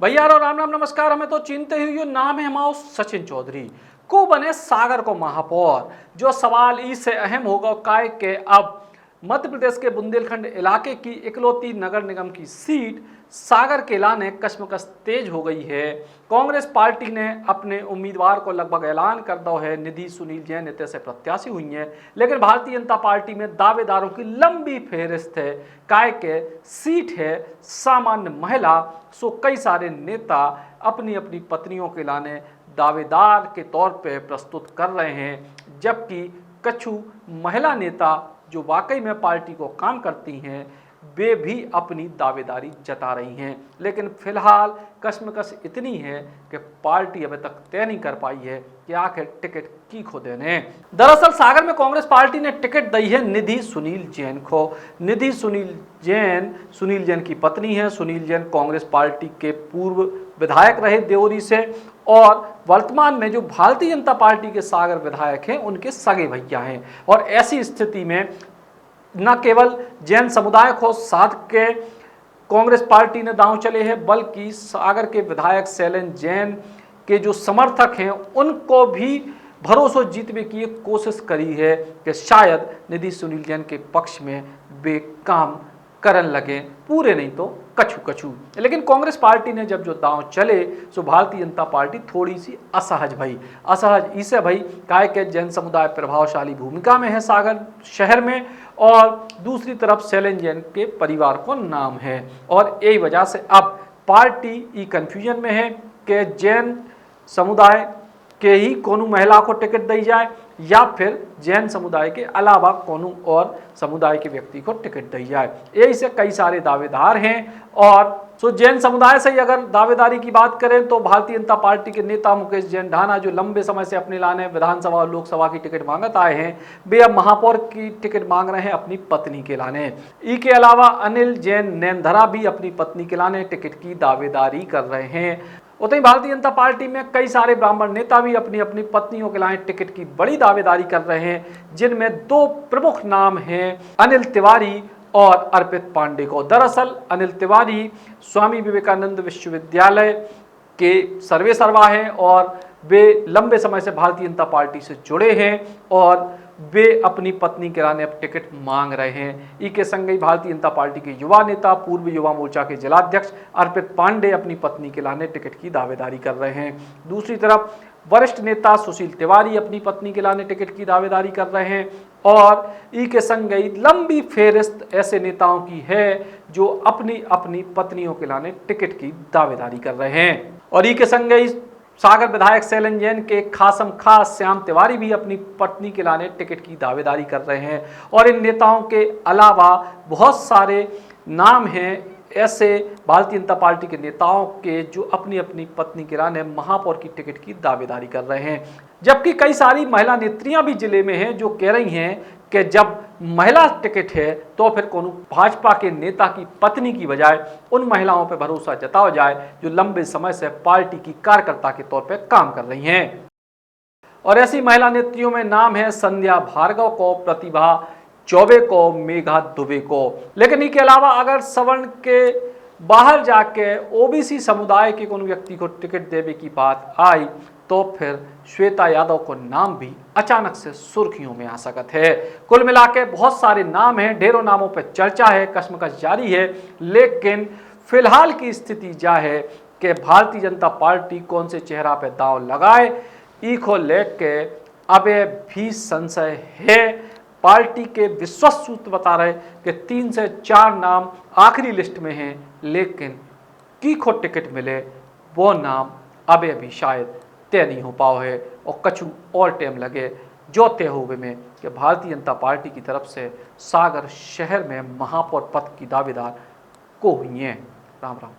भैया राम राम नमस्कार। हमें तो चिंते हुई नाम है हमारा सचिन चौधरी को बने सागर को महापौर। जो सवाल इससे अहम होगा काय के अब मध्य प्रदेश के बुंदेलखंड इलाके की इकलौती नगर निगम की सीट सागर के लाने कश्मकश तेज हो गई है। कांग्रेस पार्टी ने अपने उम्मीदवार को लगभग ऐलान कर दो है। निधि सुनील जैन इतने से प्रत्याशी हुई हैं, लेकिन भारतीय जनता पार्टी में दावेदारों की लंबी फेहरिस्त है। काय के सीट है सामान्य महिला, सो कई सारे नेता अपनी अपनी पत्नियों के लाने दावेदार के तौर पर प्रस्तुत कर रहे हैं, जबकि कछु महिला नेता जो वाकई में पार्टी को काम करती हैं वे भी अपनी दावेदारी जता रही हैं। लेकिन फिलहाल कश्मकश इतनी है कि पार्टी अभी तक तय नहीं कर पाई है कि आखिर टिकट की खो देने। दरअसल सागर में कांग्रेस पार्टी ने टिकट दी है निधि सुनील जैन को। निधि सुनील जैन की पत्नी है। सुनील जैन कांग्रेस पार्टी के पूर्व विधायक रहे देवरी से, और वर्तमान में जो भारतीय जनता पार्टी के सागर विधायक हैं उनके सगे भैया हैं। और ऐसी स्थिति में न केवल जैन समुदाय को साथ के कांग्रेस पार्टी ने दांव चले हैं, बल्कि सागर के विधायक शैलेंद्र जैन के जो समर्थक हैं उनको भी भरोसा जीतने की कोशिश करी है कि शायद निधि सुनील जैन के पक्ष में वे काम करन लगे, पूरे नहीं तो कछु कछु। लेकिन कांग्रेस पार्टी ने जब जो दांव चले सो भारतीय जनता पार्टी थोड़ी सी असहज इसे भाई काय के जैन समुदाय प्रभावशाली भूमिका में है सागर शहर में, और दूसरी तरफ शैलेंद्र जैन के परिवार को नाम है। और यही वजह से अब पार्टी कंफ्यूजन में है कि जैन समुदाय के ही कोनो महिला को टिकट दी जाए या फिर जैन समुदाय के अलावा कोनो और समुदाय के व्यक्ति को टिकट दी जाए। यही से कई सारे दावेदार हैं। और सो जैन समुदाय से ही अगर दावेदारी की बात करें तो भारतीय जनता पार्टी के नेता मुकेश जैन ढाना, जो लंबे समय से अपने लाने विधानसभा और लोकसभा की टिकट मांगत आए हैं, वे अब महापौर की टिकट मांग रहे हैं अपनी पत्नी के लाने। के अलावा अनिल जैन नैनधरा भी अपनी पत्नी के लाने टिकट की दावेदारी कर रहे हैं। उतनी भारतीय जनता पार्टी में कई सारे ब्राह्मण नेता भी अपनी अपनी पत्नियों के लाए टिकट की बड़ी दावेदारी कर रहे हैं, जिनमें दो प्रमुख नाम हैं अनिल तिवारी और अर्पित पांडे को। दरअसल अनिल तिवारी स्वामी विवेकानंद विश्वविद्यालय के सर्वे सर्वा हैं और वे लंबे समय से भारतीय जनता पार्टी से जुड़े हैं और वे अपनी पत्नी के लाने अब टिकट मांग रहे हैं। इसके संग ही भारतीय जनता पार्टी के युवा नेता पूर्व युवा मोर्चा के जिलाध्यक्ष अर्पित पांडे अपनी पत्नी के लाने टिकट की दावेदारी कर रहे हैं। दूसरी तरफ वरिष्ठ नेता सुशील तिवारी अपनी पत्नी के लाने टिकट की दावेदारी कर रहे हैं। और इसके संग ही लंबी फेहरिस्त ऐसे नेताओं की है जो अपनी अपनी पत्नियों के लाने टिकट की दावेदारी कर रहे हैं। और इसके संग ही सागर विधायक शैलेंद्र जैन के खासम खास श्याम तिवारी भी अपनी पत्नी के लाने टिकट की दावेदारी कर रहे हैं। और इन नेताओं के अलावा बहुत सारे नाम हैं ऐसे भारतीय जनता पार्टी के नेताओं के जो अपनी अपनी पत्नी के लाने महापौर की टिकट की दावेदारी कर रहे हैं। जबकि कई सारी महिला नेत्रियां भी जिले में हैं जो कह रही हैं कि जब महिला टिकट है तो फिर कोनो भाजपा के नेता की पत्नी की बजाय उन महिलाओं पर भरोसा जताया जाए जो लंबे समय से पार्टी की कार्यकर्ता के तौर पर काम कर रही हैं। और ऐसी महिला नेत्रियों में नाम है संध्या भार्गव को, प्रतिभा चौबे को, मेघा दुबे को। लेकिन इसके अलावा अगर सवर्ण के बाहर जाके ओबीसी समुदाय के कोनो व्यक्ति को टिकट देने की बात आई तो फिर श्वेता यादव को नाम भी अचानक से सुर्खियों में आ सकता है। कुल मिलाके बहुत सारे नाम हैं, ढेरों नामों पर चर्चा है, कश्मकश जारी है। लेकिन फिलहाल की स्थिति यह है कि भारतीय जनता पार्टी कौन से चेहरा पे दांव लगाए को लेके अबे भी संशय है। पार्टी के विश्वस्त सूत्र बता रहे कि 3 से 4 नाम आखिरी लिस्ट में हैं, लेकिन किसको टिकट मिले वो नाम अबे भी शायद तय नहीं हो पाओ है और कछु और टाइम लगे जो तय हुए में कि भारतीय जनता पार्टी की तरफ से सागर शहर में महापौर पद की दावेदार को हुई हैं। राम राम।